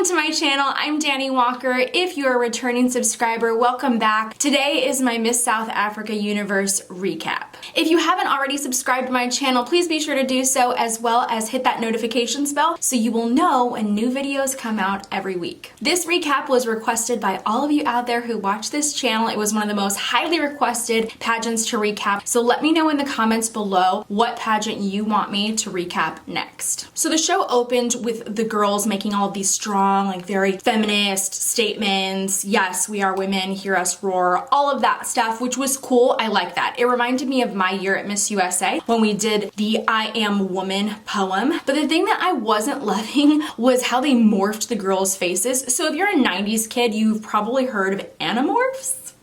to my channel. I'm Dani Walker. If you're a returning subscriber, welcome back. Today is my Miss South Africa Universe recap. If you haven't already subscribed to my channel, please be sure to do so, as well as hit that notifications bell so you will know when new videos come out every week. This recap was requested by all of you out there who watch this channel. It was one of the most highly requested pageants to recap, so let me know in the comments below what pageant you want me to recap next. So the show opened with the girls making all of these strong, like very feminist statements. Yes, we are women, hear us roar, all of that stuff, which was cool. I like that. It reminded me of my year at Miss USA when we did the I Am Woman poem. But the thing that I wasn't loving was how they morphed the girls' faces. So if you're a 90s kid, you've probably heard of Animorphs.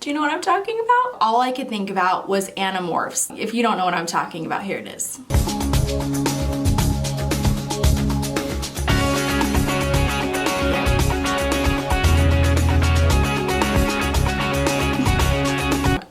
Do you know what I'm talking about? All I could think about was Animorphs. If you don't know what I'm talking about, here it is.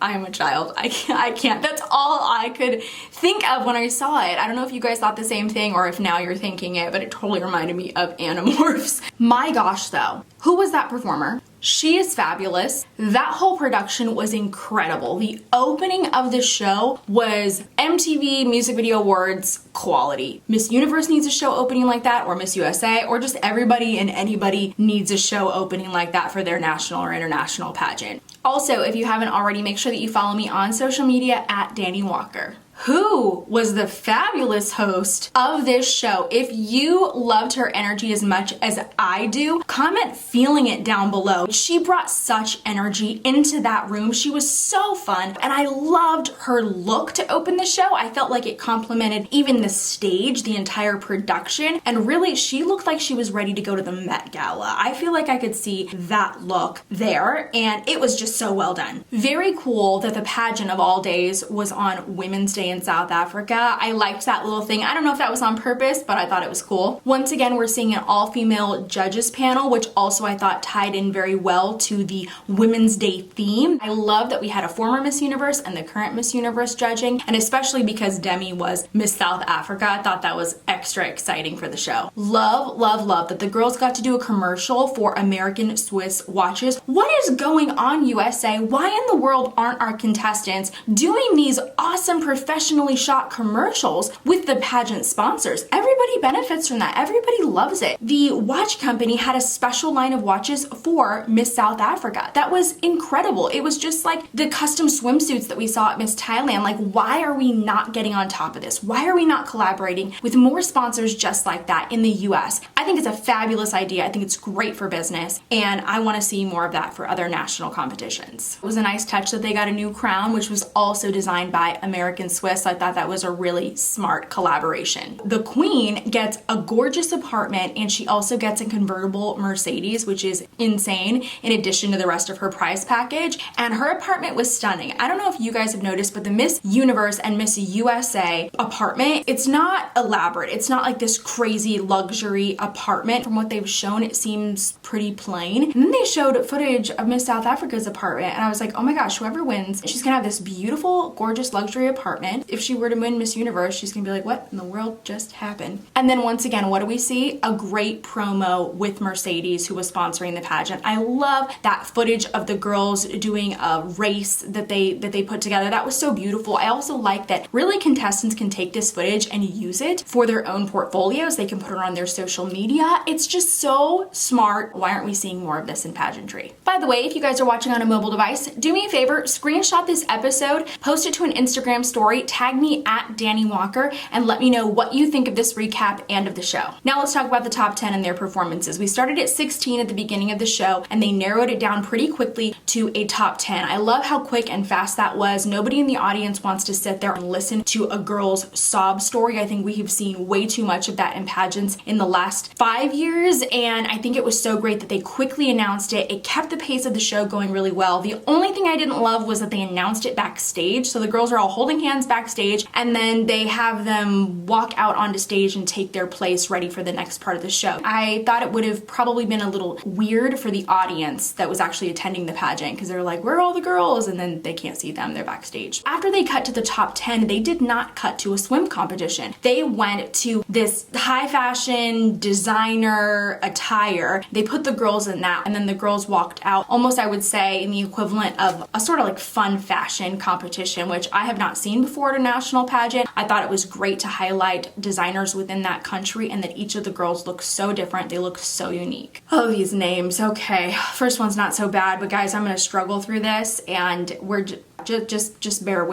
I am a child. I can't. That's all I could think of when I saw it. I don't know if you guys thought the same thing or if now you're thinking it, but it totally reminded me of Animorphs. My gosh though, who was that performer? She is fabulous. That whole production was incredible. The opening of the show was MTV Music Video Awards quality. Miss Universe needs a show opening like that, or Miss USA, or just everybody and anybody needs a show opening like that for their national or international pageant. Also, if you haven't already, make sure that you follow me on social media at Dani Walker. Who was the fabulous host of this show? If you loved her energy as much as I do, comment feeling it down below. She brought such energy into that room. She was so fun, and I loved her look to open the show. I felt like it complemented even the stage, the entire production, and really she looked like she was ready to go to the Met Gala. I feel like I could see that look there, and it was just so well done. Very cool that the pageant of all days was on Women's Day in South Africa. I liked that little thing. I don't know if that was on purpose, but I thought it was cool. Once again, we're seeing an all-female judges panel, which also I thought tied in very well to the Women's Day theme. I love that we had a former Miss Universe and the current Miss Universe judging, and especially because Demi was Miss South Africa, I thought that was extra exciting for the show. Love, love, love that the girls got to do a commercial for American Swiss watches. What is going on, USA? Why in the world aren't our contestants doing these awesome professionally shot commercials with the pageant sponsors? Everybody benefits from that. Everybody loves it. The watch company had a special line of watches for Miss South Africa. That was incredible. It was just like the custom swimsuits that we saw at Miss Thailand. Like, why are we not getting on top of this? Why are we not collaborating with more sponsors just like that in the US? I think it's a fabulous idea. I think it's great for business, and I want to see more of that for other national competitions. It was a nice touch that they got a new crown, which was also designed by American Swiss. I thought that was a really smart collaboration. The Queen gets a gorgeous apartment, and she also gets a convertible Mercedes, which is insane, in addition to the rest of her prize package. And her apartment was stunning. I don't know if you guys have noticed, but the Miss Universe and Miss USA apartment, it's not elaborate. It's not like this crazy luxury apartment. From what they've shown, it seems pretty plain. And then they showed footage of Miss South Africa's apartment, and I was like, oh my gosh, whoever wins, she's gonna have this beautiful, gorgeous luxury apartment. If she were to win Miss Universe, she's gonna be like, what in the world just happened? And then once again, what do we see? A great promo with Mercedes, who was sponsoring the pageant. I love that footage of the girls doing a race that they put together. That was so beautiful. I also like that really contestants can take this footage and use it for their own portfolios. They can put it on their social media. It's just so smart. Why aren't we seeing more of this in pageantry? By the way, if you guys are watching on a mobile device, do me a favor, screenshot this episode, post it to an Instagram story, tag me at Dani Walker, and let me know what you think of this recap and of the show. Now let's talk about the top 10 and their performances. We started at 16 at the beginning of the show, and they narrowed it down pretty quickly to a top 10. I love how quick and fast that was. Nobody in the audience wants to sit there and listen to a girl's sob story. I think we have seen way too much of that in pageants in the last 5 years, and I think it was so great that they quickly announced it. It kept the pace of the show going really well. The only thing I didn't love was that they announced it backstage, so the girls are all holding hands backstage, and then they have them walk out onto stage and take their place ready for the next part of the show. I thought it would have probably been a little weird for the audience that was actually attending the pageant, because they're like, where are all the girls? And then they can't see them, they're backstage. After they cut to the top 10, they did not cut to a swim competition. They went to this high fashion designer attire. They put the girls in that, and then the girls walked out, almost I would say in the equivalent of a sort of like fun fashion competition, which I have not seen before at a national pageant. I thought it was great to highlight designers within that country, and that each of the girls look so different. They look so unique. Oh, these names. Okay, first one's not so bad, but guys, I'm gonna struggle through this, and we're just bear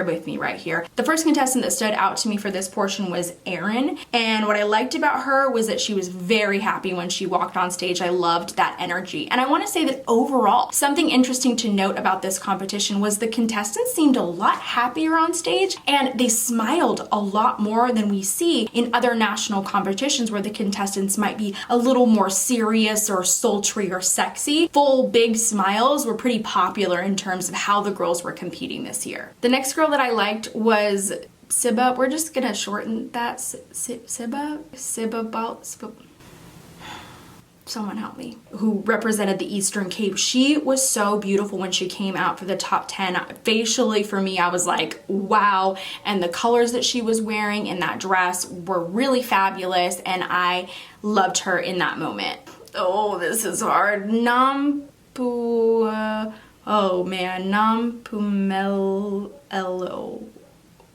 with me right here. The first contestant that stood out to me for this portion was Erin, and what I liked about her was that she was very happy when she walked on stage. I loved that energy. And I want to say that overall, something interesting to note about this competition was the contestants seemed a lot happier on stage, and they smiled a lot more than we see in other national competitions where the contestants might be a little more serious or sultry or sexy. Full big smiles were pretty popular in terms of how the girls were competing this year. The next girl that I liked was Siba. We're just gonna shorten that. Siba? Someone help me. Who represented the Eastern Cape. She was so beautiful when she came out for the top 10. Facially, for me, I was like, wow. And the colors that she was wearing in that dress were really fabulous, and I loved her in that moment. Oh, this is hard. Oh man, Nampumelo.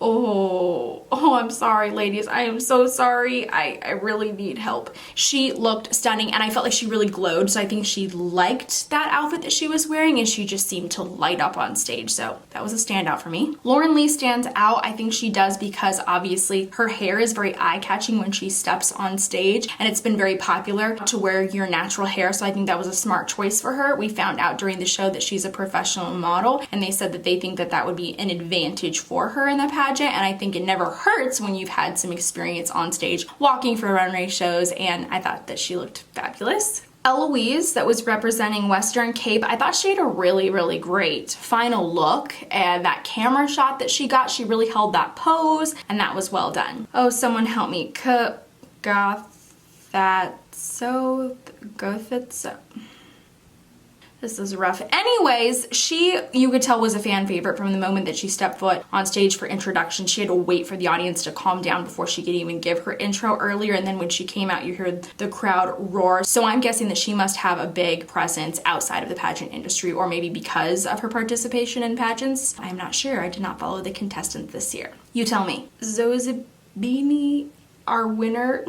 Oh, I'm sorry, ladies. I am so sorry. I really need help. She looked stunning, and I felt like she really glowed, so I think she liked that outfit that she was wearing, and she just seemed to light up on stage, so that was a standout for me. Lauren Lee stands out. I think she does because obviously her hair is very eye-catching when she steps on stage, and it's been very popular to wear your natural hair, so I think that was a smart choice for her. We found out during the show that she's a professional model, and they said that they think that that would be an advantage for her in the pageant, and I think it never hurts when you've had some experience on stage walking for runway shows, and I thought that she looked fabulous. Eloise, that was representing Western Cape, I thought she had a really great final look, and that camera shot that she got, she really held that pose, and that was well done. Oh, someone help me. This is rough. Anyways, you could tell, was a fan favorite from the moment that she stepped foot on stage for introduction. She had to wait for the audience to calm down before she could even give her intro earlier, and then when she came out, you heard the crowd roar. So I'm guessing that she must have a big presence outside of the pageant industry, or maybe because of her participation in pageants. I'm not sure. I did not follow the contestants this year. You tell me. Zozibini, our winner.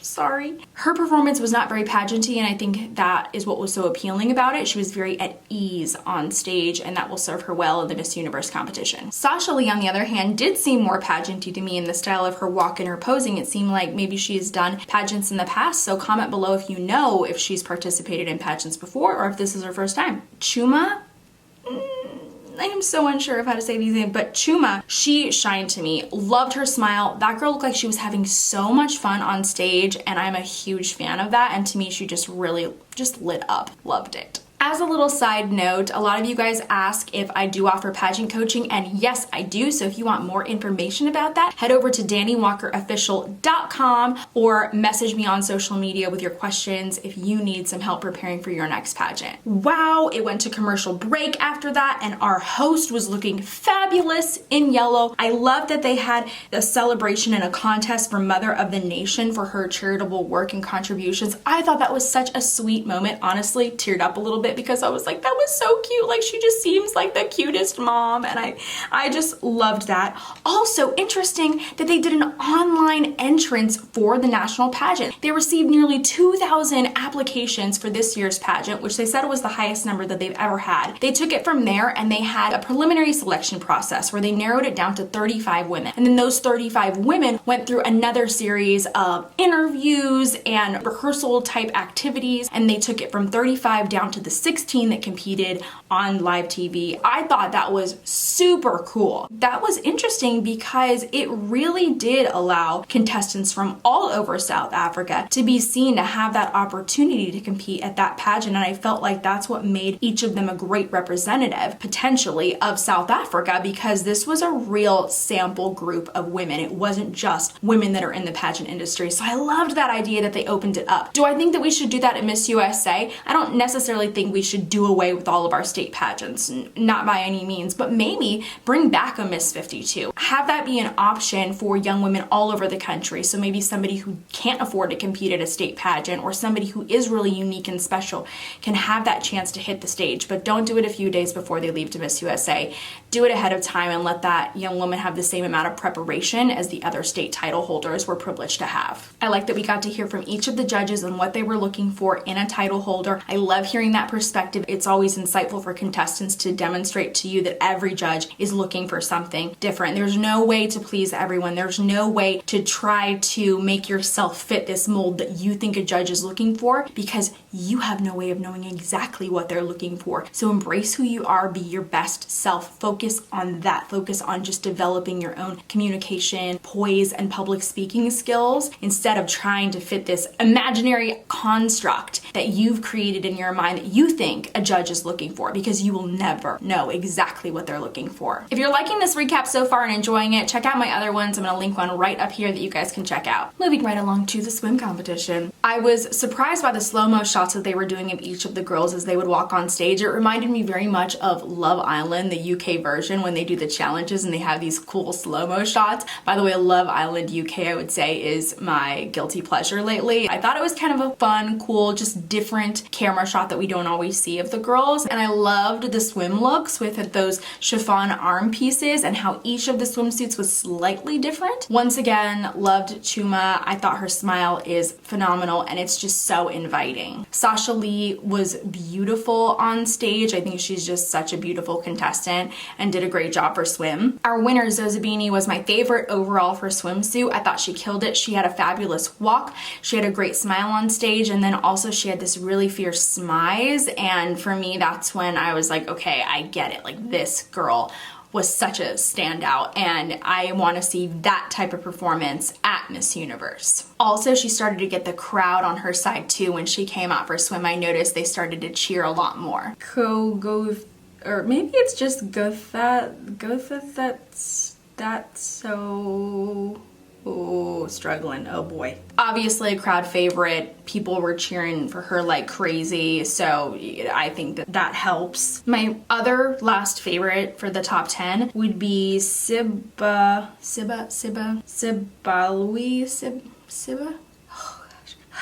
Sorry. Her performance was not very pageanty, and I think that is what was so appealing about it. She was very at ease on stage, and that will serve her well in the Miss Universe competition. Sasha Lee, on the other hand, did seem more pageanty to me in the style of her walk and her posing. It seemed like maybe she has done pageants in the past, so comment below if you know if she's participated in pageants before or if this is her first time. Chuma? I am so unsure of how to say these names, but Chuma, she shined to me. Loved her smile. That girl looked like she was having so much fun on stage, and I'm a huge fan of that, and to me, she just really lit up. Loved it. As a little side note, a lot of you guys ask if I do offer pageant coaching, and yes, I do. So if you want more information about that, head over to DaniWalkerOfficial.com or message me on social media with your questions if you need some help preparing for your next pageant. Wow, it went to commercial break after that, and our host was looking fabulous in yellow. I love that they had a celebration and a contest for Mother of the Nation for her charitable work and contributions. I thought that was such a sweet moment. Honestly, teared up a little bit because I was like, that was so cute. Like, she just seems like the cutest mom, and I just loved that. Also interesting that they did an online entrance for the national pageant. They received nearly 2,000 applications for this year's pageant, which they said was the highest number that they've ever had. They took it from there, and they had a preliminary selection process where they narrowed it down to 35 women. And then those 35 women went through another series of interviews and rehearsal type activities, and they took it from 35 down to the 16 that competed on live TV. I thought that was super cool. That was interesting because it really did allow contestants from all over South Africa to be seen, to have that opportunity to compete at that pageant, and I felt like that's what made each of them a great representative, potentially, of South Africa, because this was a real sample group of women. It wasn't just women that are in the pageant industry. So I loved that idea that they opened it up. Do I think that we should do that at Miss USA? I don't necessarily think we should do away with all of our state pageants, not by any means, but maybe bring back a Miss 52. Have that be an option for young women all over the country. So maybe somebody who can't afford to compete at a state pageant, or somebody who is really unique and special, can have that chance to hit the stage. But don't do it a few days before they leave to Miss USA. Do it ahead of time and let that young woman have the same amount of preparation as the other state title holders were privileged to have. I like that we got to hear from each of the judges and what they were looking for in a title holder. I love hearing that perspective. It's always insightful for contestants to demonstrate to you that every judge is looking for something different. There's no way to please everyone. There's no way to try to make yourself fit this mold that you think a judge is looking for, because you have no way of knowing exactly what they're looking for. So embrace who you are, be your best self, focus on that, focus on just developing your own communication, poise, and public speaking skills, instead of trying to fit this imaginary construct that you've created in your mind that you think a judge is looking for, because you will never know exactly what they're looking for. If you're liking this recap so far and enjoying it, check out my other ones. I'm gonna link one right up here that you guys can check out. Moving right along to the swim competition. I was surprised by the slow-mo shots that they were doing of each of the girls as they would walk on stage. It reminded me very much of Love Island, the UK version, when they do the challenges and they have these cool slow-mo shots. By the way, Love Island UK, I would say, is my guilty pleasure lately. I thought it was kind of a fun, cool, just different camera shot that we don't always see of the girls. And I loved the swim looks with those chiffon arm pieces and how each of the swimsuits was slightly different. Once again, loved Chuma. I thought her smile is phenomenal and it's just so inviting. Sasha Lee was beautiful on stage. I think she's just such a beautiful contestant and did a great job for swim. Our winner, Zozibini, was my favorite overall for swimsuit. I thought she killed it. She had a fabulous walk. She had a great smile on stage, and then also she had this really fierce smize, and for me, that's when I was like, okay, I get it. Like, this girl was such a standout, and I want to see that type of performance at Miss Universe. Also, she started to get the crowd on her side too. When she came out for swim, I noticed they started to cheer a lot more. Or maybe it's just that's so... Oh, struggling. Oh boy. Obviously a crowd favorite. People were cheering for her like crazy, so I think that helps. My other last favorite for the top 10 would be Siba.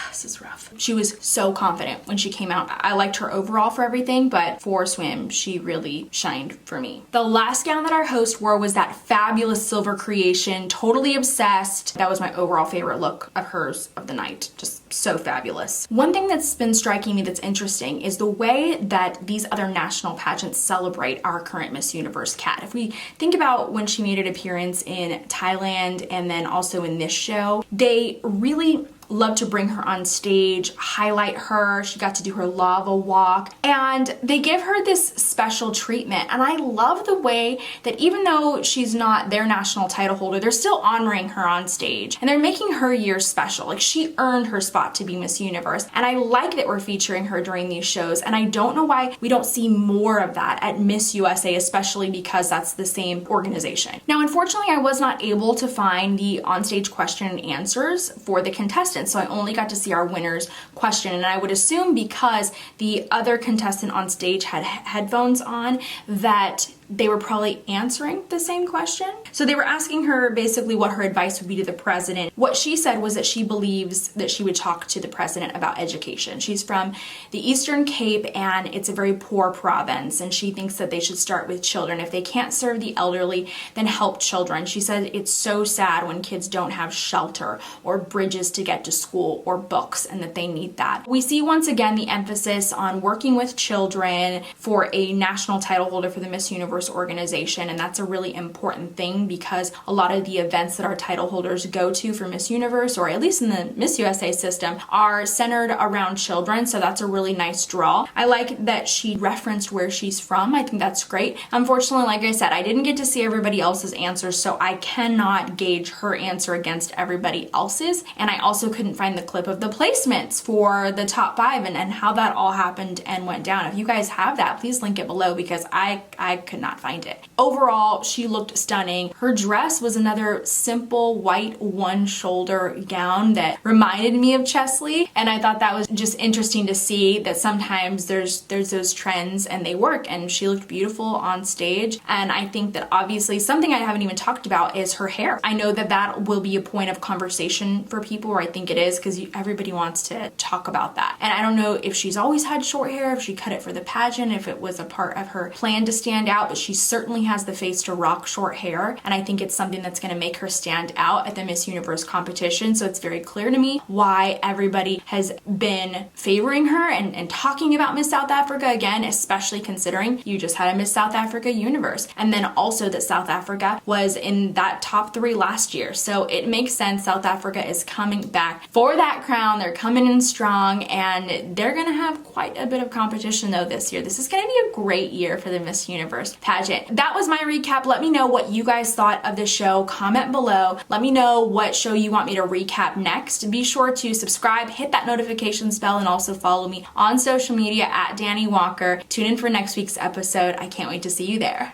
This is rough. She was so confident when she came out. I liked her overall for everything, but for swim, she really shined for me. The last gown that our host wore was that fabulous silver creation, totally obsessed. That was my overall favorite look of hers of the night. Just so fabulous. One thing that's been striking me that's interesting is the way that these other national pageants celebrate our current Miss Universe Cat. If we think about when she made an appearance in Thailand and then also in this show, they really love to bring her on stage, highlight her. She got to do her lava walk, and they give her this special treatment. And I love the way that even though she's not their national title holder, they're still honoring her on stage, and they're making her year special. Like, she earned her spot to be Miss Universe, and I like that we're featuring her during these shows, and I don't know why we don't see more of that at Miss USA, especially because that's the same organization. Now, unfortunately, I was not able to find the onstage question and answers for the contestants, so I only got to see our winner's question, and I would assume because the other contestant on stage had headphones on that they were probably answering the same question. So they were asking her basically what her advice would be to the president. What she said was that she believes that she would talk to the president about education. She's from the Eastern Cape, and it's a very poor province, and she thinks that they should start with children. If they can't serve the elderly, then help children. She said it's so sad when kids don't have shelter or bridges to get to school or books, and that they need that. We see once again the emphasis on working with children for a national title holder for the Miss Universe Universe organization, and that's a really important thing because a lot of the events that our title holders go to for Miss Universe, or at least in the Miss USA system, are centered around children, so that's a really nice draw. I like that she referenced where she's from. I think that's great. Unfortunately, like I said, I didn't get to see everybody else's answers, so I cannot gauge her answer against everybody else's, and I also couldn't find the clip of the placements for the top 5 and how that all happened and went down. If you guys have that, please link it below because I could not find it. Overall, she looked stunning. Her dress was another simple white one-shoulder gown that reminded me of Chesley, and I thought that was just interesting to see that sometimes there's those trends and they work, and she looked beautiful on stage. And I think that obviously something I haven't even talked about is her hair. I know that that will be a point of conversation for people, or I think it is, because everybody wants to talk about that. And I don't know if she's always had short hair, if she cut it for the pageant, if it was a part of her plan to stand out, but she certainly has the face to rock short hair, and I think it's something that's going to make her stand out at the Miss Universe competition. So it's very clear to me why everybody has been favoring her and talking about Miss South Africa again, especially considering you just had a Miss South Africa Universe, and then also that South Africa was in that top 3 last year. So it makes sense. South Africa is coming back for that crown. They're coming in strong, and they're gonna have quite a bit of competition though this year. This is gonna be a great year for the Miss Universe pageant. That was my recap. Let me know what you guys thought of the show. Comment below. Let me know what show you want me to recap next. Be sure to subscribe, hit that notifications bell, and also follow me on social media at Dani Walker. Tune in for next week's episode. I can't wait to see you there.